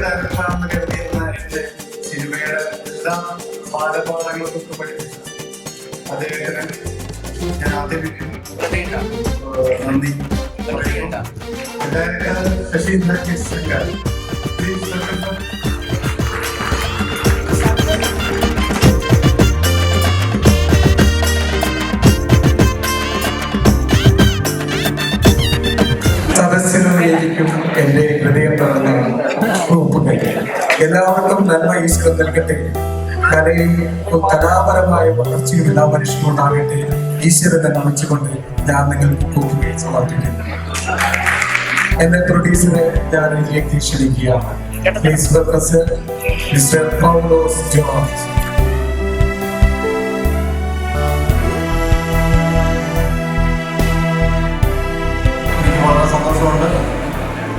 ഡയറക്ടറാണെന്ന് കരുതിയിരുന്ന എന്റെ സിനിമയുടെ എല്ലാ ബാലപാഠങ്ങളൊക്കെ പഠിപ്പിച്ചു അദ്ദേഹത്തിന് ഞാൻ ആദ്യം നന്ദി. ഡയറക്ടർ ശശീന്ദ്ര ശങ്കർ. സദസ്സിനും വേദിക്കും എന്റെ ഹൃദയം തുറന്ന ഗ്രൂപ്പുകൾ എല്ലാവർക്കും നന്മ ഈശ്വരൻ നൽകട്ടെ. കലയും കലാപരമായ വളർച്ചയും എല്ലാ മനുഷ്യനുണ്ടാകട്ടെ. ഈശ്വരനെ നമിച്ചുകൊണ്ട് ഞാൻ നിങ്ങൾക്ക് കൂപ്പുകയും സമർപ്പിക്കുന്നു. എന്റെ പ്രൊഡ്യൂസറെ ഞാൻ ഇതിലേക്ക് ക്ഷണിക്കുകയാണ്. മിസ്റ്റർ പൗലോസ് ജോർജ്. വളരെ സന്തോഷമുണ്ട്.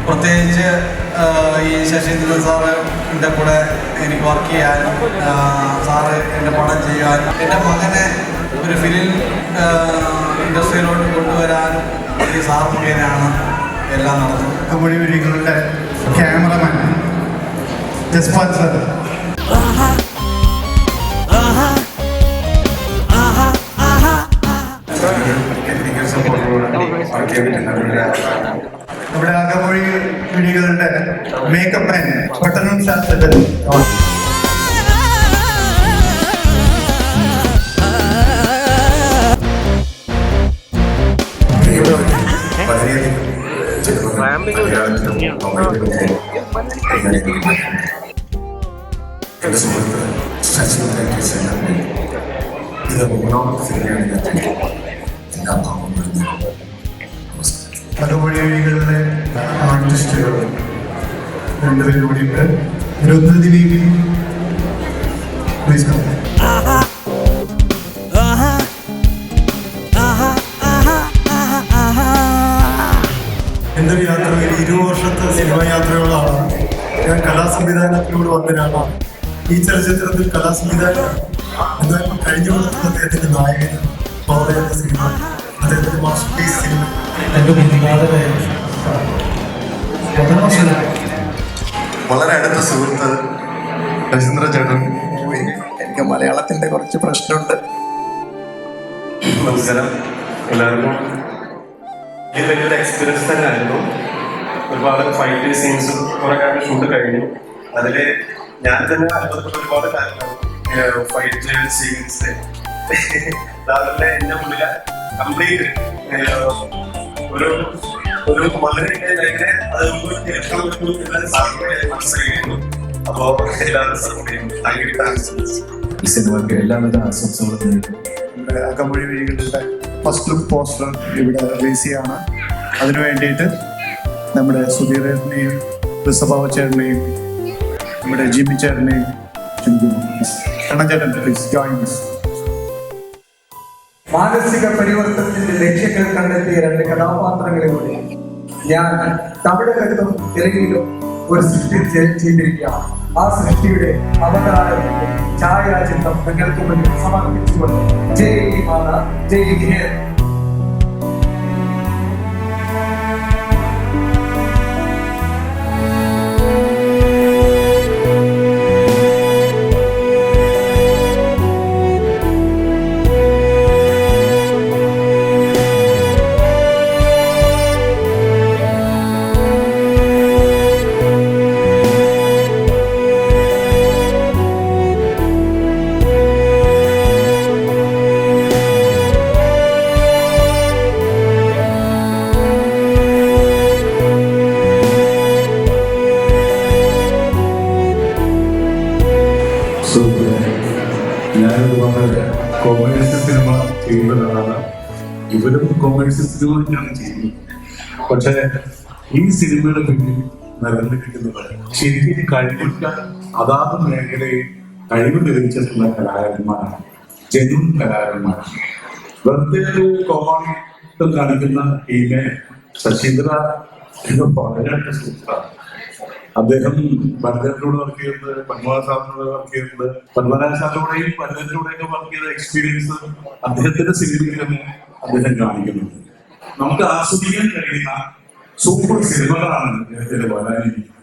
പ്രത്യേകിച്ച് ഈ ശശീന്ദ്രൻ സാറിൻ്റെ കൂടെ എനിക്ക് വർക്ക് ചെയ്യാനും സാറ് എൻ്റെ പടം ചെയ്യാനും എൻ്റെ മകനെ ഒരു ഫിലിം ഇൻഡസ്ട്രിയിലോട്ട് കൊണ്ടുവരാനും ഈ സാർ മുഖേനയാണ് എല്ലാം നടന്നത്. മൊഴിവരികളുടെ ക്യാമറമാൻ ജസ്പാൽ സാർ. നമ്മുടെ അകമൊഴി വിളികളുടെ മേക്കപ്പ് മാൻ പട്ടണം ശാസ്ത്രജ്ഞൻ. അകമൊഴികളുടെ ആർട്ടിസ്റ്റുകൾ രണ്ടുപേരും കൂടിയിട്ട് രുദ്രദിവി. എൻ്റെ ഒരു യാത്രയിൽ 20 വർഷത്തെ സിനിമ യാത്രയോളാണ്. ഞാൻ കലാസംവിധാനത്തിലൂടെ വന്നൊരാളാണ്. ഈ ചലച്ചിത്രത്തിൽ കലാസംവിധാനം എന്നാൽ കഴിഞ്ഞ വർഷത്തെ അദ്ദേഹത്തിന്റെ നായകൻ എന്ന സിനിമ, അദ്ദേഹത്തിന്റെ മാസ്റ്റർ പീസ് സിനിമ. വളരെ അടുത്ത സുഹൃത്ത് രവീന്ദ്ര ചേട്ടൻ. എനിക്ക് മലയാളത്തിന്റെ കുറച്ച് പ്രശ്നമുണ്ട്. നമസ്കാരം എല്ലാവർക്കും. ഇത് വലിയൊരു എക്സ്പീരിയൻസ് തന്നെ ആയിരുന്നു. ഒരുപാട് ഫൈറ്റ് സീൻസും കുറെ കാര്യം ഷൂട്ട് കഴിഞ്ഞു. അതില് ഞാൻ തന്നെ അത്ഭുതപ്പെട്ട ഒരുപാട് കാര്യങ്ങൾ ഫൈറ്റ് സീൻസ് അതിലെ എന്റെ ഉള്ളിലെ കംപ്ലീറ്റ് ഒരു വളരെ മനസ്സിലായിരുന്നു. അപ്പോ എല്ലാവരും സപ്പോർട്ട് ചെയ്യുന്നു. ഈ സിനിമയ്ക്ക് എല്ലാവിധ ആശംസകളും നേരിടുന്നു. അകമൊഴി വഴികളുടെ ഫസ്റ്റ് ലുക്ക് പോസ്റ്റർ ഇവിടെ റിലീസ് ചെയ്യാണ്. അതിനു വേണ്ടിയിട്ട് നമ്മുടെ സുധീരേട്ടനെയും ഋഷഭാവ ചേട്ടനെയും നമ്മുടെ ജിമ്മി ചേട്ടനെയും കണ്ണൻ പ്ലീസ് ജോയിൻ. മാനസിക പരിവർത്തനത്തിന്റെ ലക്ഷ്യങ്ങൾ കണ്ടെത്തിയ 2 കഥാപാത്രങ്ങളിലൂടെ ഞാൻ തമിഴകത്തും തെലുങ്കിലും ഒരു സൃഷ്ടി ചെയ്തിരിക്കുകയാണ്. ആ സൃഷ്ടിയുടെ അവതാരത്തിന്റെ ഛായാചിത്രം നിങ്ങൾക്ക് മുന്നിൽ സമർപ്പിച്ചുകൊണ്ട് ജയ് മാത ജയ് ഹിന്ദ്. ഞാനൊരുപാട് കൊമേഴ്സ്യൽ സിനിമ ചെയ്യുന്നതാണ്. ഇവരും കൊമേഴ്സ്യൽ സിനിമയാണ് ചെയ്യുന്നത്. പക്ഷെ ഈ സിനിമയുടെ പിന്നിൽ നിറഞ്ഞിരിക്കുന്നത് ശരിക്കും കഴിവുള്ള അതാത് മേഖലയിൽ കഴിവ് തെളിയിച്ചിട്ടുള്ള കലാകാരന്മാരാണ്, ജനുവൻ കലാകാരന്മാരാണ്. വെറുതെ കോമാളിത്തം കാണിക്കുന്ന ടീമെ ശശീന്ദ്ര വളരെ സുഹൃത്താണ്. അദ്ദേഹം ഭരതനോട് വർക്ക് ചെയ്യുന്നത്, പത്മനാഭസാറിനോട് വർക്ക് ചെയ്യുന്നത്, പത്മനാഭസാറിലൂടെയും ഭരതനിലൂടെയൊക്കെ വർക്ക് ചെയ്ത എക്സ്പീരിയൻസ് അദ്ദേഹത്തിന്റെ സിനിമയിൽ തന്നെ അദ്ദേഹം കാണിക്കുന്നുണ്ട്. നമുക്ക് ആസ്വദിക്കാൻ കഴിയുന്ന സൂപ്പർ സിനിമകളാണ് അദ്ദേഹത്തിന്റെ വരാനിരിക്കുന്നത്.